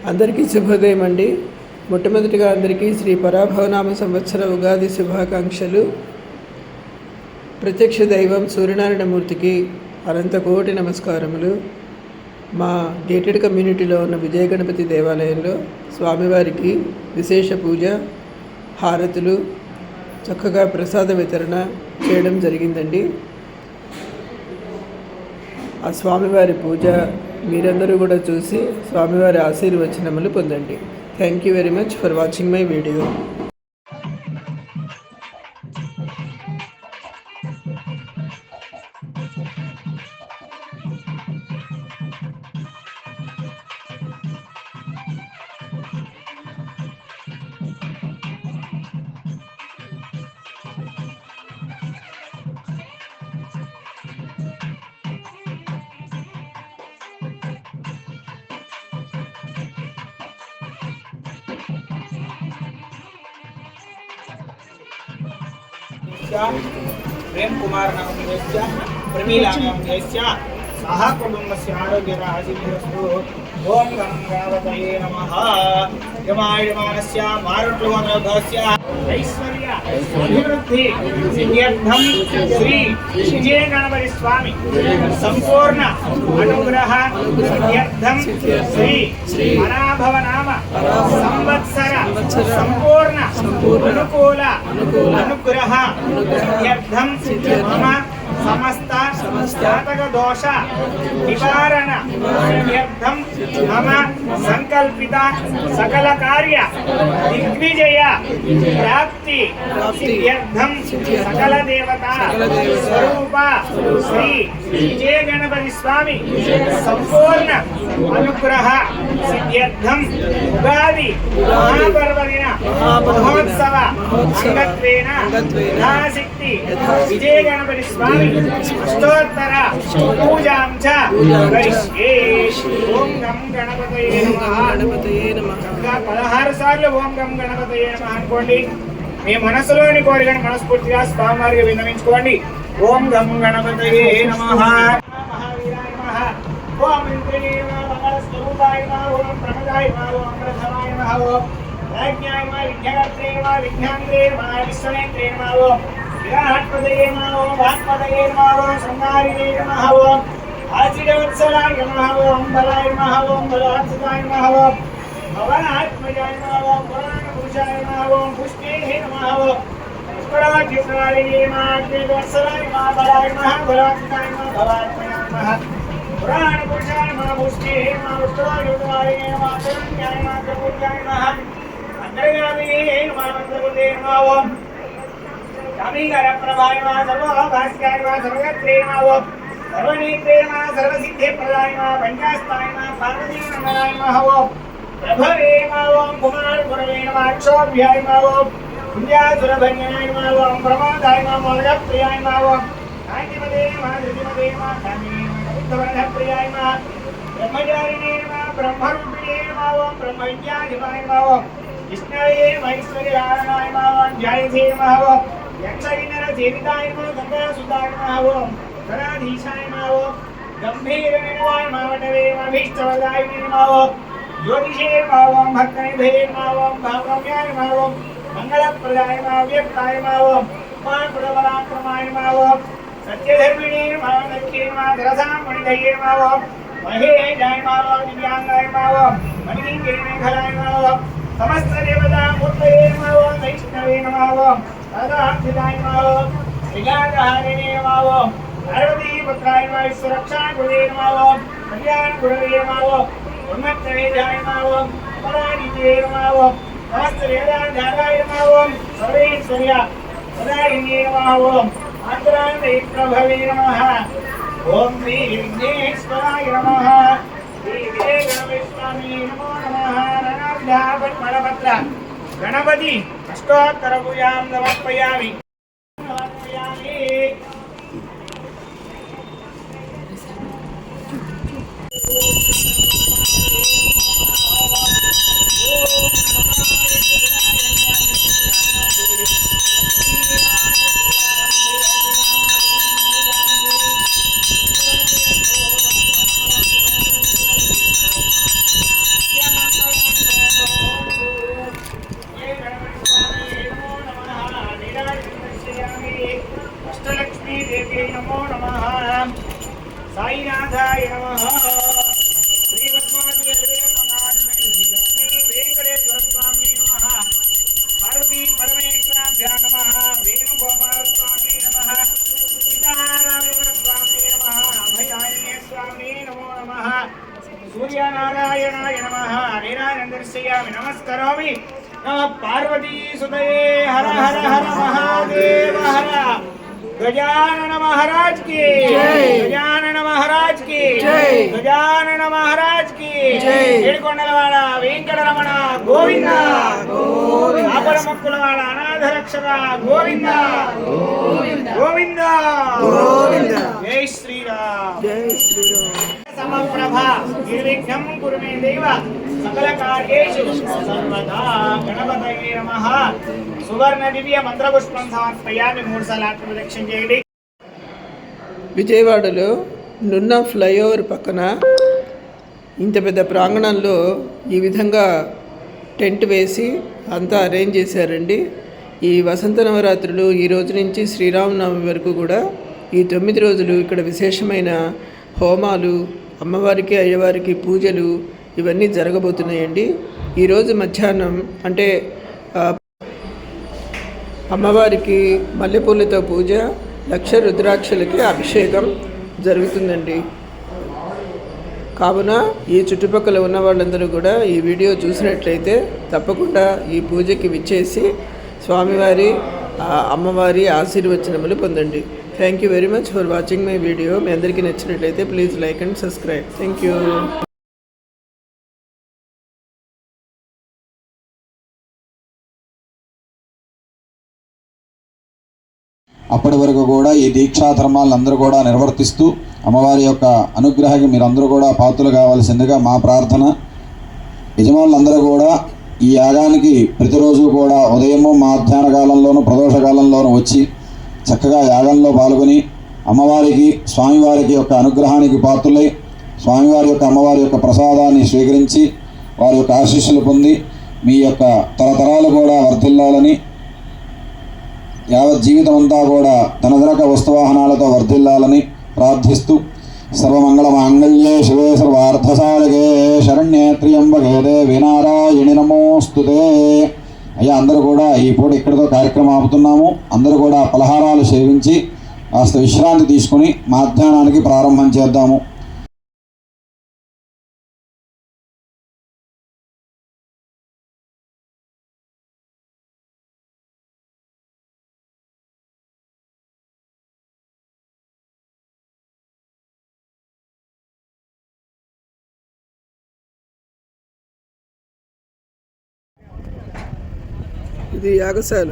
అందరికీ శుభోదయం అండి. మొట్టమొదటిగా అందరికీ శ్రీ పరాభవనామ సంవత్సర ఉగాది శుభాకాంక్షలు. ప్రత్యక్ష దైవం సూర్యనారాయణమూర్తికి అనంత కోటి నమస్కారములు. మా గేటెడ్ కమ్యూనిటీలో ఉన్న విజయ గణపతి దేవాలయంలో స్వామివారికి విశేష పూజ, హారతులు, చక్కగా ప్రసాద వితరణ చేయడం జరిగిందండి. ఆ స్వామివారి పూజ మీరందరూ కూడా చూసి స్వామివారి ఆశీర్వచనములు పొందండి. Thank you very much for watching my video. Prem Kumar नाम प्रमीला नाम सह कुटुंबस्य आरोग्यराशिस्तु। ओम गंगावतये नमः। यमायमानस्य मारुतवनोदस्य ऐश्वर्य अभिवृद्धि सिद्ध्यर्थं श्री विजय गणपति स्वामी संपूर्ण अनुग्रह सिद्ध्यर्थं श्री मनाभव नाम संवत्सर संपूर्ण अनुकूल अनुग्रह सिद्ध्यर्थं मम समस्त जातक दोष निवारण सिद्ध्यर्थं मम संकल्पित सकल कार्य दिग्विजय प्राप्ति सिद्ध्यर्थं सकल देवता स्वरूप श्री विजय गणपति स्वामी संपूर्ण अनुग्रह सिद्ध्यर्थं उगादि महापर्वदिन महोत्सव अंगत्वेन यथाशक्ति विजय गणपति स्वामी अष्टोत्तर पूजां च करिष्ये। ओम गं गणपतये नमः। 16 సార్లు ఓం గం గణపతయే నమః అనుకోండి. మీ మనసులోని కోరికను మనస్ఫూర్తిగా స్వామివారికి విన్నవించుకోండి. ఓం గం గణపతయే నమః. మహావీరాయ నమః. ఓం ఇంద్రియ మంగళ స్వరూపాయ నమః. ఓం ప్రమదాయ నమః. ఓం ప్రథమాయ నమః. ఓం రాజ్ఞాయ నమః. విఘ్నకర్త్రే నమః. విఘ్నాంధ్రే నమః. విశ్వనేత్రే నమః. ఓం విరాట్పదయే నమః. ఓం వాక్పదయే నమః. ఓం శృంగారిణే నమః. ఓం ఆచిరవత్సలాయ నమః. ఓం బలాయ నమః. ఓం బలవత్సలాయ నమః. ఓం भवनात्मजाय नमः। ओम पुराणपुरुषाय नमः। ओम पुष्टेहे नमः। ओम पुष्कराज्यकारिणे नमः। अग्निवत्सलाय नमः। बलाय नमः। बलात्मजाय नमः। भवात्मजाय नमः। पुराणपुरुषाय नमः। पुष्टेहे नमः। पुष्कराज्यकारिणे नमः। अग्निवत्सलाय नमः। प्रपूज्याय नमः। अग्रगामिने नमः। मंत्रबुद्धे नमः। ओम कामिकरप्रभाय नमः। सर्वभास्याय नमः। सर्वगत्रे नमः। ओम सर्वनेत्रे नमः। सर्वसिद्धिप्रदाय नमः। पंचास्ताय नमः। पार्वतीनमनाय नमः। ओम प्रभवे नमः। ओम कुमार गुरवे नमः। अक्षोभ्याय नमः। ओम विद्यासुरभन्याय नमः। ओम प्रमोदाय नमः। मोदप्रियाय नमः। ओम कान्तिमते नमः। धृतिमते नमः। कामिनीवरदप्रियाय नमः। ब्रह्मचारिणे नमः। ब्रह्मरूपिणे नमः। ओम ब्रह्मविद्याधिपाय नमः। ओम विष्णवे महेश्वराय नमः। ओम जयसे नमः। ओम यक्षगिन्नरसेविताय नमः। गंगासुताय नमः। ओम गणाधीशाय नमः। ओम गंभीरनिर्वाय नमः। वटवे नमः। भीष्टवदाय नमः। ओम ज्योतिषे नमः। ओम भक्तनिधये नमः। ओम भावरम्याय नमः। ओम मंगलप्रदाय नमः। व्यक्ताय नमः। ओम महापुरपराक्रमाय नमः। ओम सत्यधर्मिणे नमः। लक्ष्मी नमः। धरसामणिधये नमः। ओम महेशाय नमः। ओम दिव्यांगाय नमः। ओम मणिकेणखलाय नमः। ओम समस्त देवता मूर्तये नमः। ओम वैष्णवे नमः। ओम सदाभिदाय नमः। ओम श्रीगाधारिणे नमः। ओम पार्वतीपुत्राय नमः। विश्वरक्षाय गुरुवे नमः। ओम कल्याण गुरुवे नमः। ओम उन्मत्तवेदाय नमः। ओम पराजिते नमः। ओम सहस्रवेदाधाराय नमः। ओम सर्वेश्वर्य सदारिण्ये नमः। ओम आन्तरान्तप्रभवे नमः। ओम श्री विघ्नेश्वराय नमः। श्री विजय गणपति स्वामी नमो नमः। नानाविधपद्मपत्र गणपति अष्टोत्तर पूजां समर्पयामि। वीराय नमः वीरायं दर्शयामि नमस्करोमि नमः पार्वती सुतये हर हर हर महादेव हर गजानन महाराज की जय। गजानन महाराज की जय। गजानन महाराज की जय। ఏడుకొండలవాడ వెంకటరమణ గోవింద ఆపద మొక్కులవాడ అనాథ రక్షక గోవింద గోవింద గోవింద జై శ్రీరామ్ జై శ్రీరామ్. సమప్రభ నిర్విఘ్నం కురు మే దేవ సకల కార్యేషు సర్వదా గణపతయే నమః సువర్ణ దివ్య మంత్రపుష్పం సమర్పయామి 3 సార్లు ఆత్మదక్షిణ చేయండి. విజయవాడలో నున్న ఫ్లైఓవర్ పక్కన ఇంత పెద్ద ప్రాంగణంలో ఈ విధంగా టెంట్ వేసి అంతా అరేంజ్ చేశారండి. ఈ వసంత నవరాత్రులు ఈ రోజు నుంచి శ్రీరామనవమి వరకు కూడా ఈ 9 రోజులు ఇక్కడ విశేషమైన హోమాలు, అమ్మవారికి అయ్యవారికి పూజలు ఇవన్నీ జరగబోతున్నాయండి. ఈరోజు మధ్యాహ్నం అంటే అమ్మవారికి మల్లెపూలతో పూజ, లక్ష రుద్రాక్షలకి అభిషేకం జరుగుతుందండి. కావున ఈ చుట్టుపక్కల ఉన్న వాళ్ళందరూ కూడా ఈ వీడియో చూసినట్లయితే తప్పకుండా ఈ పూజకి విచ్చేసి స్వామివారి అమ్మవారి ఆశీర్వచనములు పొందండి. Thank you very much for watching my video. మీ అందరికీ నచ్చినట్లయితే please like and subscribe. Thank you. అప్పటి వరకు కూడా ఈ దీక్షా ధర్మాలను అందరూ కూడా నిర్వర్తిస్తూ అమ్మవారి యొక్క అనుగ్రహానికి మీరందరూ కూడా పాత్రలు కావాల్సిందిగా మా ప్రార్థన. యజమానులందరూ కూడా ఈ యాగానికి ప్రతిరోజు కూడా ఉదయము మధ్యాహ్న కాలంలోనూ ప్రదోష కాలంలోనూ వచ్చి చక్కగా యాగంలో పాల్గొని అమ్మవారికి స్వామివారికి యొక్క అనుగ్రహానికి పాత్రులై స్వామివారి యొక్క అమ్మవారి యొక్క ప్రసాదాన్ని స్వీకరించి వారి యొక్క ఆశీస్సులు పొంది మీ యొక్క తరతరాలు కూడా వర్ధిల్లాలని, యావత్ జీవితం అంతా కూడా ధనధనక వస్తువాహనాలతో వర్ధిల్లాలని ప్రార్థిస్తూ సర్వమంగళ మాంగళ్యే శివే సర్వార్థసాధకే శరణ్యే త్ర్యంబకే దేవి నారాయణి నమోస్తుతే. అయ్యా అందరూ కూడా ఈ పూట ఇక్కడితో కార్యక్రమం ఆపుతున్నాము. అందరూ కూడా పలహారాలు సేవించి కాస్త విశ్రాంతి తీసుకుని మధ్యాహ్నానికి ప్రారంభం చేద్దాము. ఇది యాగశాల.